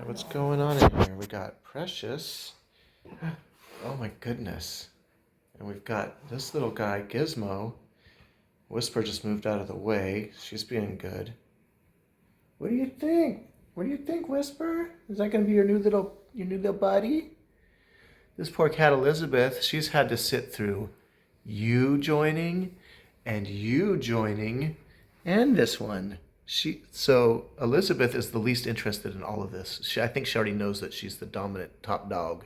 what's going on in here? We got Precious. Oh my goodness. And we've got this little guy, Gizmo. Whisper just moved out of the way. She's being good. What do you think? What do you think, Whisper? Is that going to be your new little buddy? This poor cat Elizabeth, she's had to sit through you joining and you joining and this one. So Elizabeth is the least interested in all of this. I think she already knows that she's the dominant top dog.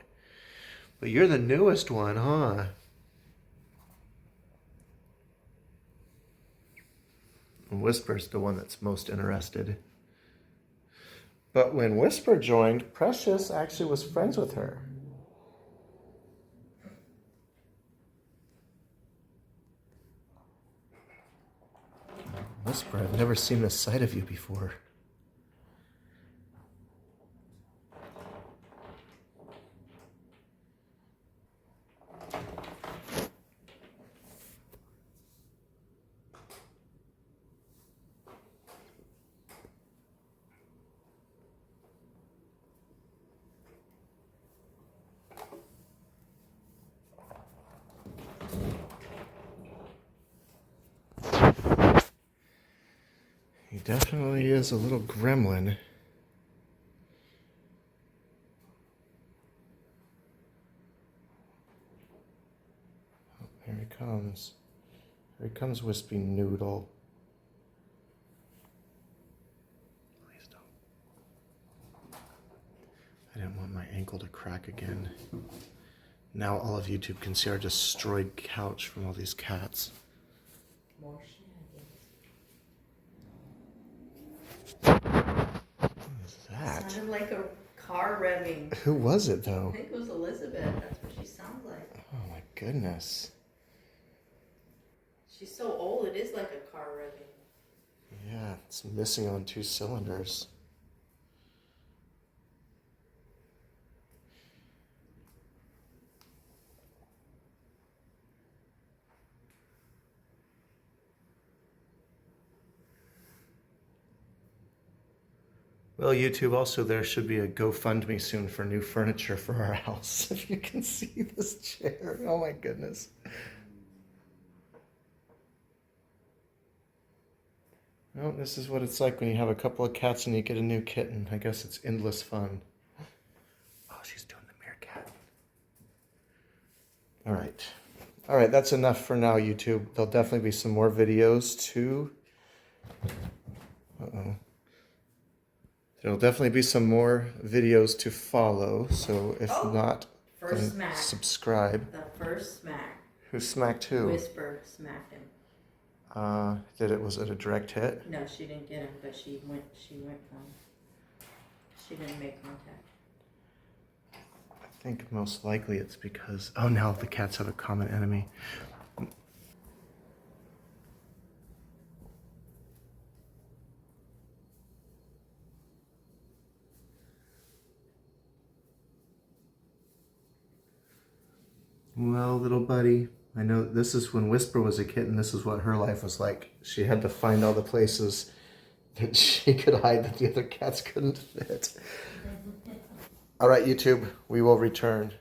But you're the newest one, huh? And Whisper's the one that's most interested. But when Whisper joined, Precious actually was friends with her. Whisper, I've never seen this side of you before. He definitely is a little gremlin. Oh, here he comes. Here he comes, Wispy Noodle. Please don't. I didn't want my ankle to crack again. Now all of YouTube can see our destroyed couch from all these cats. More What is that? sounded like a car revving. Who was it, though? I think it was Elizabeth. That's what she sounds like. Oh, my goodness. She's so old, it is like a car revving. Yeah, it's missing on 2 cylinders. Well, YouTube, also there should be a GoFundMe soon for new furniture for our house. If you can see this chair. Oh my goodness. Well, this is what it's like when you have a couple of cats and you get a new kitten. I guess it's endless fun. Oh, she's doing the meerkat. All right. All right, that's enough for now, YouTube. There'll definitely be some more videos too. Uh-oh. There'll definitely be some more videos to follow, so if not, First then smack. subscribe. The first smack. Who smacked who? Whisper smacked him. Was it a direct hit? No, she didn't get him, but she went for him. She didn't make contact. I think most likely it's because, oh, now the cats have a common enemy. Well, little buddy, I know this is when Whisper was a kitten, this is what her life was like. She had to find all the places that she could hide that the other cats couldn't fit. All right, YouTube, we will return.